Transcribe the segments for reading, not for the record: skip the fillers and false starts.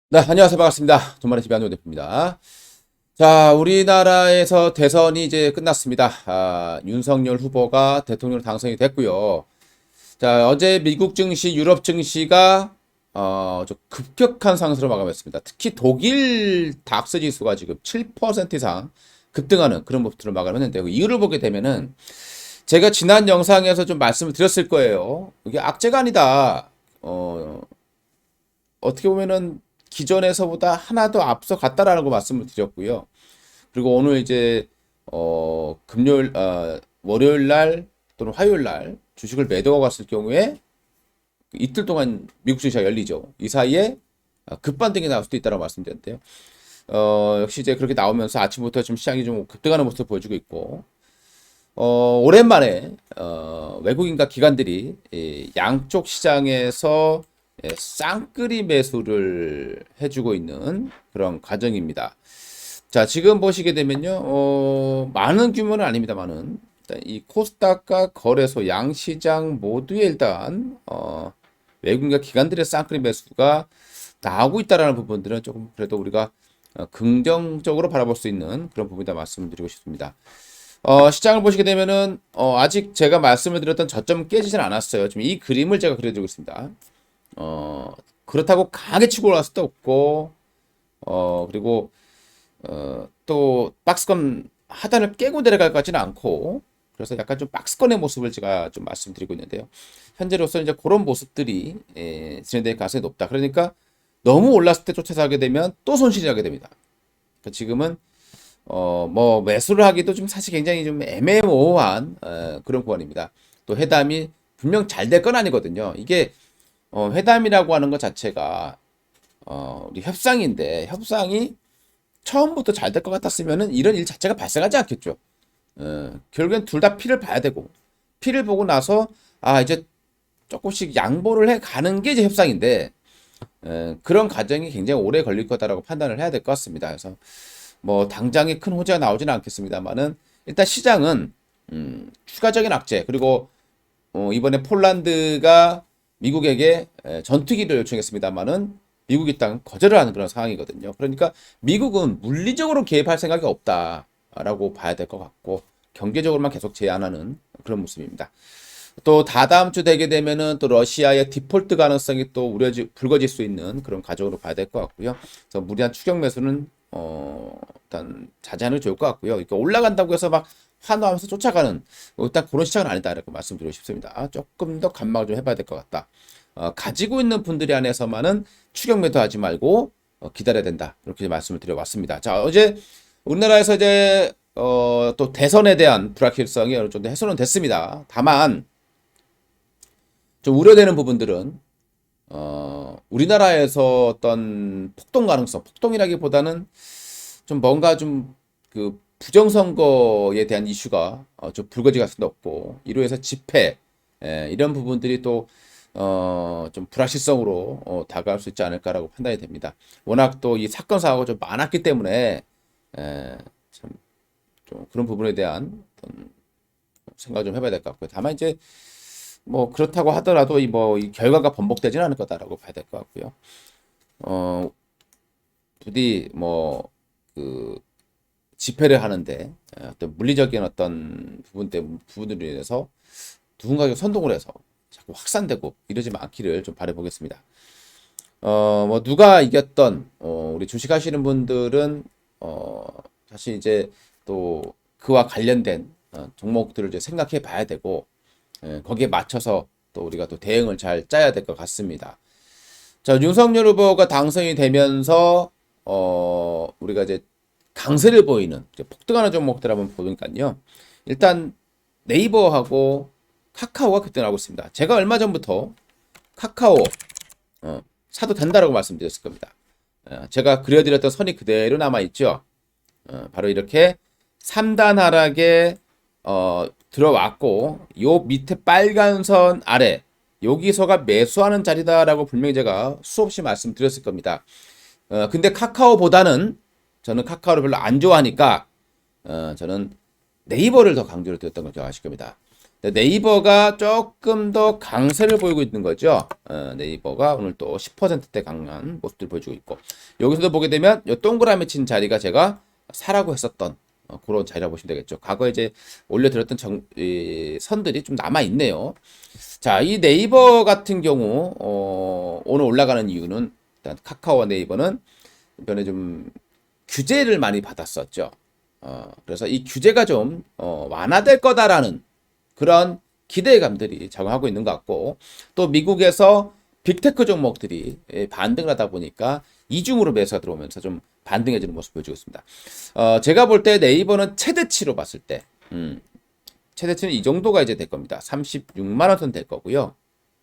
네, 안녕하세요. 반갑습니다. 돈만의 집의 안녕 대표입니다. 자, 우리나라에서 대선이 이제 끝났습니다. 윤석열 후보가 대통령 당선이 됐고요. 자, 어제 미국 증시, 유럽 증시가 좀 급격한 상승으로 마감했습니다. 특히 독일 닥스 지수가 지금 7% 이상 급등하는 그런 모습으로 마감했는데 그 이유를 보게 되면은 제가 지난 영상에서 좀 말씀을 드렸을 거예요. 이게 악재가 아니다. 어떻게 보면은 기존에서보다 하나 더 앞서갔다라는 거 말씀을 드렸고요. 그리고 오늘 이제 금요일 월요일 날 또는 화요일 날 주식을 매도하고 갔을 경우에 이틀 동안 미국 증시가 열리죠. 이 사이에 급반등이 나올 수도 있다고 말씀드렸는데요. 역시 이제 그렇게 나오면서 아침부터 좀 시장이 좀 급등하는 모습을 보여주고 있고 오랜만에 외국인과 기관들이 이 양쪽 시장에서 쌍끌이 매수를 해주고 있는 그런 과정입니다. 자, 지금 보시게 되면요, 많은 규모는 아닙니다만은 일단 이 코스닥과 거래소 양시장 모두에 일단 외국인과 기관들의 쌍끌이 매수가 나오고 있다라는 부분들은 조금 그래도 우리가 긍정적으로 바라볼 수 있는 그런 부분이다 말씀드리고 싶습니다. 시장을 보시게 되면은 아직 제가 말씀을 드렸던 저점 깨지진 않았어요. 지금 이 그림을 제가 그려드리고 있습니다. 그렇다고 강하게 치고 올라갈 수도 없고, 그리고, 또, 박스권 하단을 깨고 내려갈 것 같지는 않고, 그래서 약간 좀 박스권의 모습을 제가 좀 말씀드리고 있는데요. 현재로서 이제 그런 모습들이, 진행될 가능성이 높다. 그러니까 너무 올랐을 때 쫓아서 하게 되면 또 손실이 나게 됩니다. 그러니까 지금은, 뭐, 매수를 하기도 좀 사실 굉장히 좀 애매모호한, 그런 구간입니다. 또 회담이 분명 잘 될 건 아니거든요. 이게, 회담이라고 하는 것 자체가 우리 협상인데 협상이 처음부터 잘 될 것 같았으면은 이런 일 자체가 발생하지 않겠죠. 결국엔 둘 다 피를 봐야 되고 피를 보고 나서 이제 조금씩 양보를 해 가는 게 이제 협상인데 그런 과정이 굉장히 오래 걸릴 거다라고 판단을 해야 될 것 같습니다. 그래서 뭐 당장에 큰 호재가 나오지는 않겠습니다만은 일단 시장은 추가적인 악재 그리고 이번에 폴란드가 미국에게 전투기를 요청했습니다만은 미국이 일단 거절을 하는 그런 상황이거든요. 그러니까 미국은 물리적으로 개입할 생각이 없다라고 봐야 될 것 같고 경제적으로만 계속 제한하는 그런 모습입니다. 또 다다음 주 되게 되면은 또 러시아의 디폴트 가능성이 또 불거질 수 있는 그런 과정으로 봐야 될 것 같고요. 그래서 무리한 추격 매수는 일단 자제하는 게 좋을 것 같고요. 이렇게 올라간다고 해서 막 환호하면서 쫓아가는 일단 그런 시장은 아니다 이렇게 말씀드리고 싶습니다. 조금 더 감막을 좀 해봐야 될 것 같다. 가지고 있는 분들이 안에서만은 추격 매도하지 말고 기다려야 된다 이렇게 말씀을 드려봤습니다. 자, 어제 우리나라에서 이제 또 대선에 대한 불확실성이 어느 정도 해소는 됐습니다. 다만 좀 우려되는 부분들은 우리나라에서 어떤 폭동 가능성, 폭동이라기보다는 좀 뭔가 좀 그 부정선거에 대한 이슈가 좀 불거지갈 수도 없고 이로 해서 집회 이런 부분들이 또 좀 불확실성으로 다가올 수 있지 않을까라고 판단이 됩니다. 워낙 또 이 사건 사고가 좀 많았기 때문에 참 좀 그런 부분에 대한 어떤 생각 좀 해봐야 될 것 같고요. 다만 이제 뭐 그렇다고 하더라도 이 결과가 번복되지는 않을 거다라고 봐야 될 것 같고요. 어, 부디 뭐 그 집회를 하는데 어떤 물리적인 어떤 부분들에 대해서 누군가가 선동을 해서 자꾸 확산되고 이러지 않기를 좀 바라보겠습니다. 뭐 누가 이겼던 우리 주식하시는 분들은 사실 이제 또 그와 관련된 종목들을 이제 생각해 봐야 되고 거기에 맞춰서 또 우리가 또 대응을 잘 짜야 될 것 같습니다. 자, 윤석열 후보가 당선이 되면서 우리가 이제 강세를 보이는 이제 폭등하는 종목들 한번 보니까요. 일단 네이버하고 카카오가 급등하고 있습니다. 제가 얼마 전부터 카카오 사도 된다라고 말씀드렸을 겁니다. 제가 그려드렸던 선이 그대로 남아 있죠. 바로 이렇게 3단 하락에 들어왔고 요 밑에 빨간 선 아래 여기서가 매수하는 자리다라고 분명히 제가 수없이 말씀드렸을 겁니다. 근데 카카오보다는 저는 카카오를 별로 안 좋아하니까 저는 네이버를 더 강조를 드렸던 걸 기억하실 겁니다. 네이버가 조금 더 강세를 보이고 있는 거죠. 네이버가 오늘 또 10%대 강한 모습들 보여주고 있고, 여기서도 보게 되면 이 동그라미 친 자리가 제가 사라고 했었던 그런 자리라고 보시면 되겠죠. 과거에 이제 올려드렸던 이 선들이 좀 남아 있네요. 자, 이 네이버 같은 경우 오늘 올라가는 이유는 일단 카카오와 네이버는 이번에 좀 규제를 많이 받았었죠. 그래서 이 규제가 좀 완화될 거다라는 그런 기대감들이 작용하고 있는 것 같고, 또 미국에서 빅테크 종목들이 반등을 하다 보니까 이중으로 매수가 들어오면서 좀 반등해지는 모습 보여주고 있습니다. 제가 볼 때 네이버는 최대치로 봤을 때 최대치는 이 정도가 이제 될 겁니다. 36만 원 선 될 거고요.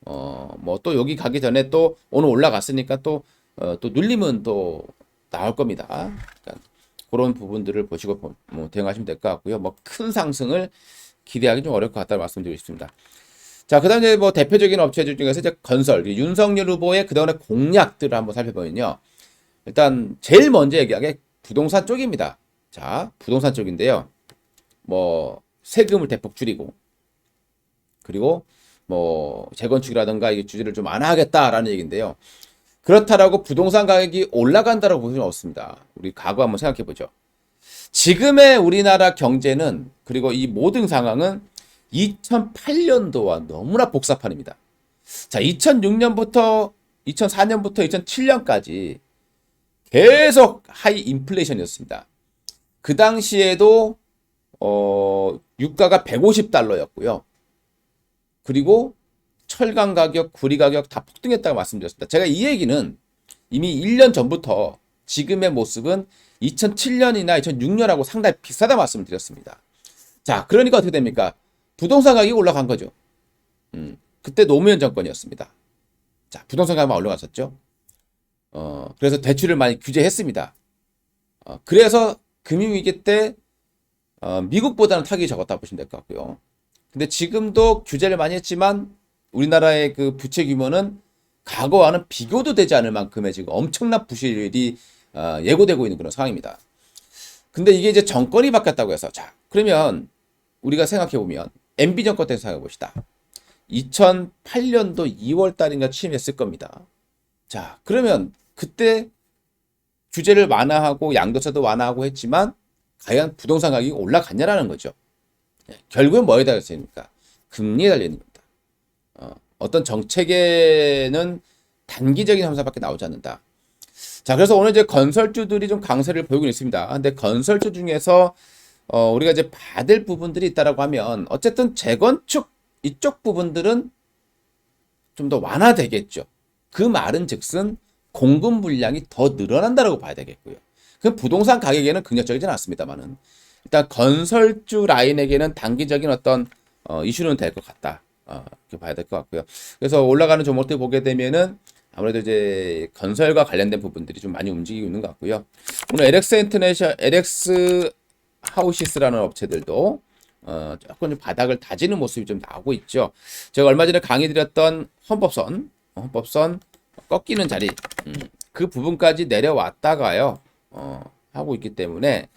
뭐 또 여기 가기 전에 또 오늘 올라갔으니까 또 눌림은 또 나올 겁니다. 그러니까 그런 부분들을 보시고 뭐 대응하시면 될 것 같고요. 뭐 큰 상승을 기대하기 좀 어려울 것 같다는 말씀드리고 싶습니다. 자, 그 다음에 뭐 대표적인 업체들 중에서 이제 건설, 윤석열 후보의 그동안의 공약들을 한번 살펴보면요. 일단 제일 먼저 얘기한 게 부동산 쪽입니다. 자, 부동산 쪽인데요. 뭐 세금을 대폭 줄이고, 그리고 뭐 재건축이라든가 이게 규제를 좀 완화하겠다라는 얘기인데요. 그렇다라고 부동산 가격이 올라간다라고 볼 수는 없습니다. 우리 과거 한번 생각해 보죠. 지금의 우리나라 경제는, 그리고 이 모든 상황은 2008년도와 너무나 복사판입니다. 자, 2006년부터 2004년부터 2007년까지 계속 하이 인플레이션이었습니다. 그 당시에도 유가가 150달러였고요. 그리고 철강 가격, 구리 가격 다 폭등했다고 말씀드렸습니다. 제가 이 얘기는 이미 1년 전부터 지금의 모습은 2007년이나 2006년하고 상당히 비슷하다 말씀을 드렸습니다. 자, 그러니까 어떻게 됩니까? 부동산 가격이 올라간 거죠. 그때 노무현 정권이었습니다. 자, 부동산 가격이 올라갔었죠. 그래서 대출을 많이 규제했습니다. 그래서 금융위기 때 미국보다는 타격이 적었다 보시면 될 것 같고요. 근데 지금도 규제를 많이 했지만 우리나라의 그 부채 규모는 과거와는 비교도 되지 않을 만큼의 지금 엄청난 부실이 예고되고 있는 그런 상황입니다. 근데 이게 이제 정권이 바뀌었다고 해서, 자, 그러면 우리가 생각해 보면 MB 정권 때 생각해 봅시다. 2008년도 2월 달인가 취임했을 겁니다. 자, 그러면 그때 규제를 완화하고 양도세도 완화하고 했지만 과연 부동산 가격이 올라갔냐라는 거죠. 결국은 뭐에 달렸습니까? 금리에 달려있는 겁니다. 어떤 정책에는 단기적인 현상밖에 나오지 않는다. 자, 그래서 오늘 이제 건설주들이 좀 강세를 보이고 있습니다. 근데 건설주 중에서 우리가 이제 받을 부분들이 있다라고 하면 어쨌든 재건축 이쪽 부분들은 좀 더 완화되겠죠. 그 말은 즉슨 공급 물량이 더 늘어난다라고 봐야 되겠고요. 그 부동산 가격에는 긍정적이지는 않습니다만은 일단 건설주 라인에게는 단기적인 어떤 이슈는 될 것 같다. 이렇게 봐야 될 것 같고요. 그래서 올라가는 종목들 보게 되면은 아무래도 이제 건설과 관련된 부분들이 좀 많이 움직이고 있는 것 같고요. 오늘 LX 하우시스라는 업체들도 조금 좀 바닥을 다지는 모습이 좀 나오고 있죠. 제가 얼마 전에 강의 드렸던 헌법선 꺾이는 자리, 그 부분까지 내려왔다가요, 하고 있기 때문에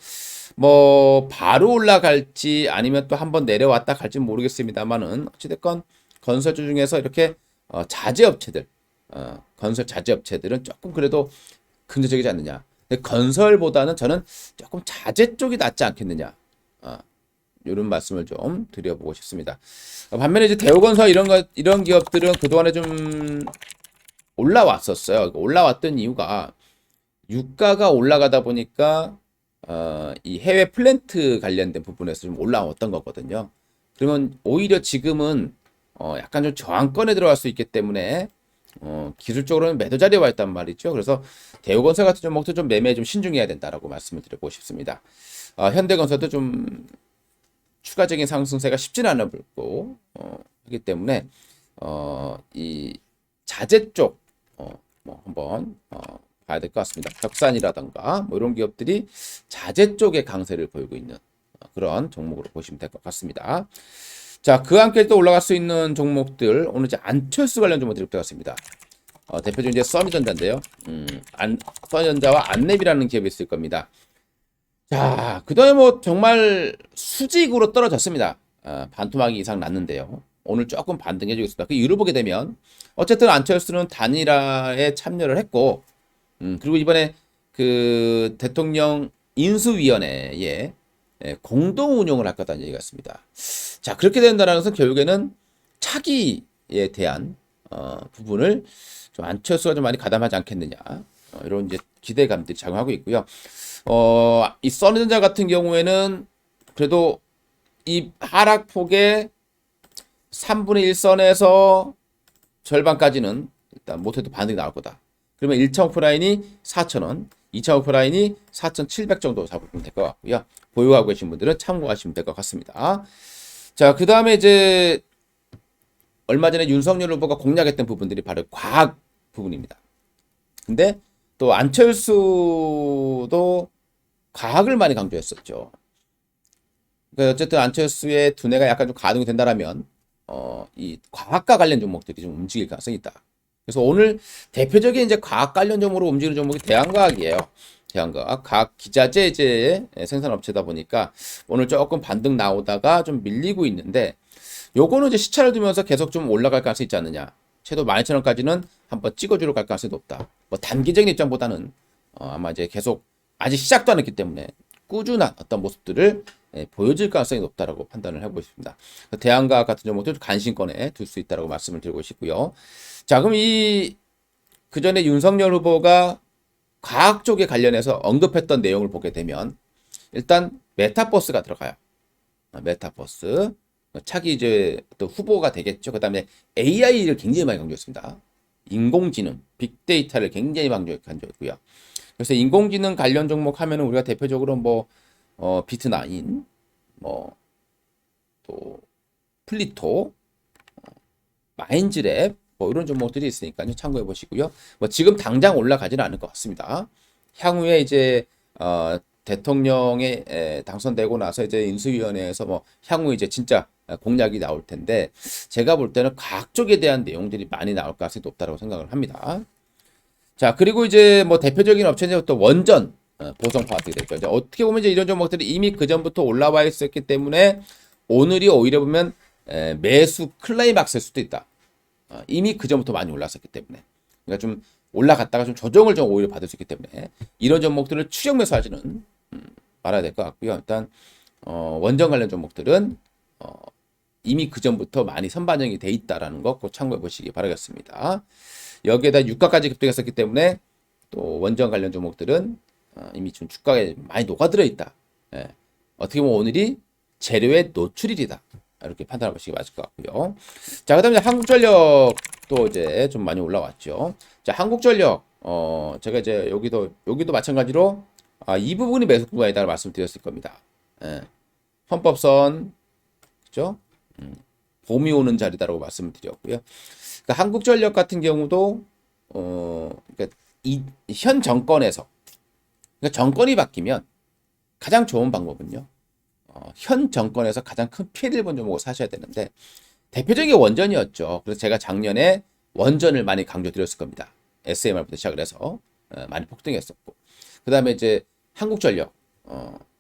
뭐 바로 올라갈지 아니면 또 한번 내려왔다 갈지 모르겠습니다만은 어찌됐건 건설주 중에서 이렇게 자재업체들, 건설 자재업체들은 조금 그래도 긍정적이지 않느냐. 근데 건설보다는 저는 조금 자재 쪽이 낫지 않겠느냐. 이런 말씀을 좀 드려보고 싶습니다. 반면에 이제 대우건설 이런 기업들은 그동안에 좀 올라왔었어요. 올라왔던 이유가 유가가 올라가다 보니까 이 해외 플랜트 관련된 부분에서 좀 올라왔던 거거든요. 그러면 오히려 지금은 약간 좀 저항권에 들어갈 수 있기 때문에 기술적으로는 매도 자리에 와 있단 말이죠. 그래서 대우건설 같은 종목도 좀 매매에 좀 신중해야 된다라고 말씀을 드리고 싶습니다. 현대건설도 좀 추가적인 상승세가 쉽지는 않아 보이고 하기 때문에 이 자재 쪽 뭐 한번 봐야 될 것 같습니다. 벽산이라던가 뭐 이런 기업들이 자재 쪽에 강세를 보이고 있는 그런 종목으로 보시면 될 것 같습니다. 자, 그와 함께 또 올라갈 수 있는 종목들, 오늘 이제 안철수 관련 종목들이 들어갔습니다. 대표적인 이제 써미전자인데요. 써미전자와 안랩이라는 기업이 있을 겁니다. 자, 그다음에 뭐 정말 수직으로 떨어졌습니다. 반토막 이상 났는데요. 오늘 조금 반등해 주겠습니다. 그 이유를 보게 되면 어쨌든 안철수는 단일화에 참여를 했고, 그리고 이번에 그 대통령 인수위원회에 공동 운영을 할 거다는 얘기가 있습니다. 자, 그렇게 된다는 것은 결국에는 차기에 대한 부분을 좀 안철수가 좀 많이 가담하지 않겠느냐, 이런 이제 기대감들이 작용하고 있고요. 이 써니전자 같은 경우에는 그래도 이 하락폭의 3분의 1선에서 절반까지는 일단 못해도 반등이 나올 거다. 그러면 1차 목표 라인이 4,000원, 2차 목표 라인이 4,700 정도 잡으면 될 것 같고요. 보유하고 계신 분들은 참고하시면 될 것 같습니다. 자, 그 다음에 이제 얼마 전에 윤석열 후보가 공략했던 부분들이 바로 과학 부분입니다. 근데 또 안철수도 과학을 많이 강조했었죠. 그러니까 어쨌든 안철수의 두뇌가 약간 좀 가동이 된다라면 이 과학과 관련 종목들이 좀 움직일 가능성이 있다. 그래서 오늘 대표적인 이제 과학 관련 종목으로 움직이는 종목이 대한과학이에요. 대한과학, 과학 기자재 이제 생산업체다 보니까 오늘 조금 반등 나오다가 좀 밀리고 있는데, 요거는 이제 시차를 두면서 계속 좀 올라갈 가능성이 있지 않느냐. 최소 12,000원까지는 한번 찍어주러 갈 가능성이 높다. 뭐 단기적인 입장보다는 아마 이제 계속 아직 시작도 안 했기 때문에 꾸준한 어떤 모습들을 보여줄 가능성이 높다라고 판단을 해보고 있습니다. 대한과학 같은 종목도 관심권에 둘 수 있다라고 말씀을 드리고 싶고요. 자, 그럼 그 전에 윤석열 후보가 과학 쪽에 관련해서 언급했던 내용을 보게 되면 일단 메타버스가 들어가요. 메타버스. 차기 이제 또 후보가 되겠죠. 그 다음에 AI를 굉장히 많이 강조했습니다. 인공지능, 빅데이터를 굉장히 많이 강조했고요. 그래서 인공지능 관련 종목 하면은 우리가 대표적으로 뭐 비트나인, 뭐 또 플리토, 마인즈랩, 뭐 이런 종목들이 있으니까요. 참고해 보시고요. 뭐 지금 당장 올라가지는 않을 것 같습니다. 향후에 이제 대통령에 당선되고 나서 이제 인수위원회에서 뭐 향후 이제 진짜 공약이 나올 텐데, 제가 볼 때는 과학 쪽에 대한 내용들이 많이 나올 가능성이 높다고 생각을 합니다. 자, 그리고 이제 뭐 대표적인 업체는 또 원전 보성 파트가 되죠. 이제 어떻게 보면 이제 이런 종목들이 이미 그 전부터 올라와 있었기 때문에 오늘이 오히려 보면 매수 클라이막스일 수도 있다. 이미 그 전부터 많이 올랐었기 때문에, 그러니까 좀 올라갔다가 좀 조정을 좀 오히려 받을 수 있기 때문에 이런 종목들을 추격 매수하지는 말아야 될 것 같고요. 일단 원전 관련 종목들은 이미 그 전부터 많이 선반영이 돼 있다라는 거 꼭 참고해 보시기 바라겠습니다. 여기에다 유가까지 급등했었기 때문에 또 원전 관련 종목들은 이미 좀 주가에 많이 녹아들어 있다. 어떻게 보면 오늘이 재료의 노출일이다. 이렇게 판단해 보시기 맞을 것 같고요. 자, 그다음에 한국전력도 이제 좀 많이 올라왔죠. 자, 한국전력 제가 이제 여기도 마찬가지로 이 부분이 매수 구간이다라고 말씀드렸을 겁니다. 헌법선, 그죠? 봄이 오는 자리다라고 말씀을 드렸고요. 그러니까 한국전력 같은 경우도 그러니까 현 정권에서, 그러니까 정권이 바뀌면 가장 좋은 방법은요, 현 정권에서 가장 큰 피해를 본 종목을 사셔야 되는데, 대표적인 게 원전이었죠. 그래서 제가 작년에 원전을 많이 강조드렸을 겁니다. SMR부터 시작을 해서 많이 폭등했었고, 그 다음에 이제 한국전력,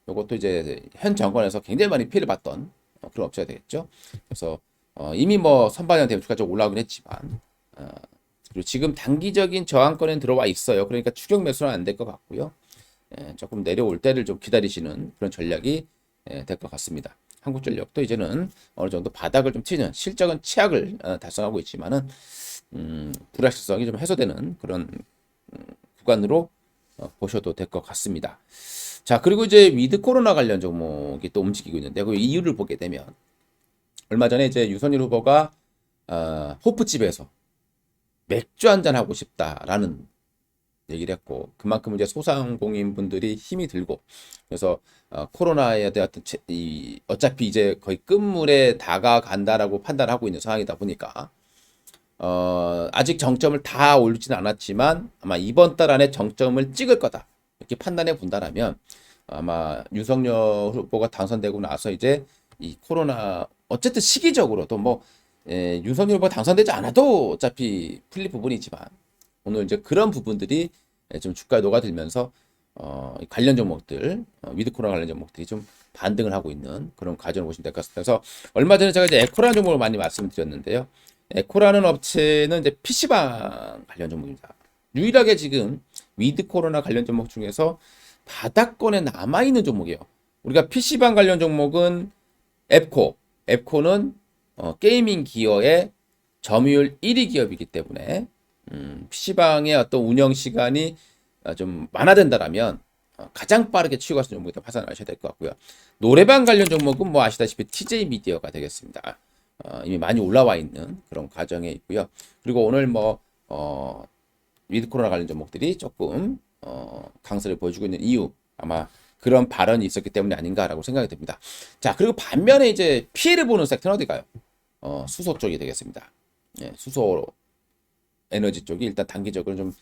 이것도 이제 현 정권에서 굉장히 많이 피해를 봤던 그런 업체가 되겠죠. 그래서 이미 뭐 선반영 대주가까지 올라오긴 했지만, 그리고 지금 단기적인 저항권에 들어와 있어요. 그러니까 추격 매수는 안 될 것 같고요. 조금 내려올 때를 좀 기다리시는 그런 전략이 될 것 같습니다. 한국전력도 이제는 어느 정도 바닥을 좀 치는, 실적은 최악을 달성하고 있지만은 불확실성이 좀 해소되는 그런 구간으로 보셔도 될 것 같습니다. 자, 그리고 이제 위드 코로나 관련 종목이 또 움직이고 있는데, 그 이유를 보게 되면 얼마 전에 이제 윤석열 후보가 호프집에서 맥주 한잔 하고 싶다라는 얘기를 했고, 그만큼 이제 소상공인 분들이 힘이 들고, 그래서 코로나에 대한 어차피 이제 거의 끝물에 다가간다라고 판단하고 있는 상황이다 보니까 아직 정점을 다 올리지는 않았지만 아마 이번 달 안에 정점을 찍을 거다 이렇게 판단해 본다라면, 아마 윤석열 후보가 당선되고 나서 이제 이 코로나 어쨌든 시기적으로도 뭐 윤석열 후보가 당선되지 않아도 어차피 풀릴 부분이지만, 오늘 이제 그런 부분들이 좀 주가에 녹아들면서 관련 종목들, 위드 코로나 관련 종목들이 좀 반등을 하고 있는 그런 과정을 보시면 될 것 같습니다. 그래서 얼마 전에 제가 이제 에코라는 종목을 많이 말씀을 드렸는데요. 에코라는 업체는 이제 PC방 관련 종목입니다. 유일하게 지금 위드 코로나 관련 종목 중에서 바닥권에 남아있는 종목이에요. 우리가 PC방 관련 종목은 앱코는 게이밍 기어의 점유율 1위 기업이기 때문에 PC방의 어떤 운영 시간이 좀 많아진다라면 가장 빠르게 치고 갈 수 있는 종목에 파산하셔야 될 것 같고요. 노래방 관련 종목은 뭐 아시다시피 TJ 미디어가 되겠습니다. 이미 많이 올라와 있는 그런 과정에 있고요. 그리고 오늘 위드 코로나 관련 종목들이 조금 강세를 보여주고 있는 이유 아마 그런 발언이 있었기 때문이 아닌가라고 생각이 듭니다. 자, 그리고 반면에 이제 피해를 보는 섹터는 어디가요? 수소 쪽이 되겠습니다. 예, 수소 에너지 쪽이 일단 단기적으로 좀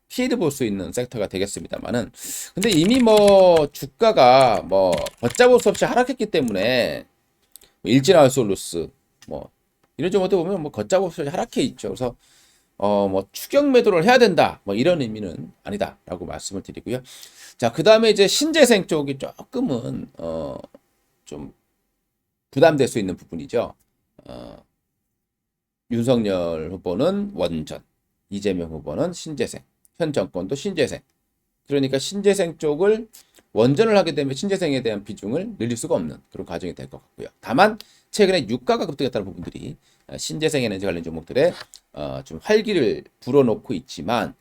피해를 볼 수 있는 섹터가 되겠습니다만은 근데 이미 주가가 걷잡을 수 없이 하락했기 때문에 일진아웃솔루스 이런 종목들 보면 걷잡을 수 없이 하락해 있죠. 그래서 추격 매도를 해야 된다. 이런 의미는 아니다라고 말씀을 드리고요. 자, 그 다음에 이제 신재생 쪽이 조금은 좀 부담될 수 있는 부분이죠. 윤석열 후보는 원전, 이재명 후보는 신재생, 현 정권도 신재생. 그러니까 신재생 쪽을 원전을 하게 되면 신재생에 대한 비중을 늘릴 수가 없는 그런 과정이 될 것 같고요. 다만 최근에 유가가 급등했다는 부분들이 신재생 에너지 관련 종목들에 좀 활기를 불어넣고 있지만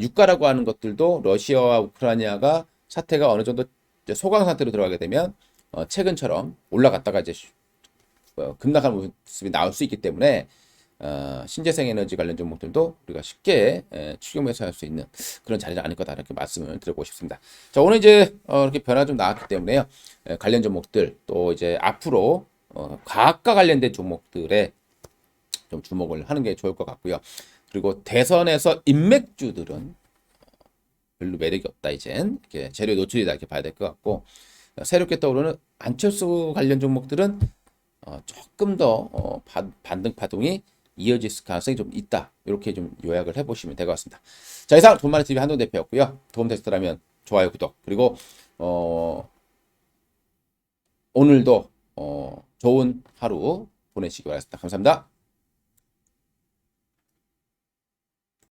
유가라고 하는 것들도 러시아와 우크라이나가 사태가 어느 정도 소강 상태로 들어가게 되면 최근처럼 올라갔다가 이제 급락하는 모습이 나올 수 있기 때문에 신재생 에너지 관련 종목들도 우리가 쉽게 추격 매수할 수 있는 그런 자리는 아닐 거다 이렇게 말씀을 드리고 싶습니다. 자, 오늘 이제 이렇게 변화 좀 나왔기 때문에요. 관련 종목들 또 이제 앞으로 과학과 관련된 종목들에 좀 주목을 하는 게 좋을 것 같고요. 그리고 대선에서 인맥주들은 별로 매력이 없다 이젠 이렇게 재료 노출이다 이렇게 봐야 될 것 같고 새롭게 떠오르는 안철수 관련 종목들은 조금 더 반등 파동이 이어질 가능성이 좀 있다. 이렇게 좀 요약을 해보시면 될 것 같습니다. 자, 이상 돈만의 TV 한동 대표였고요. 도움되셨다면 좋아요, 구독 그리고 오늘도 좋은 하루 보내시기 바라겠습니다. 감사합니다.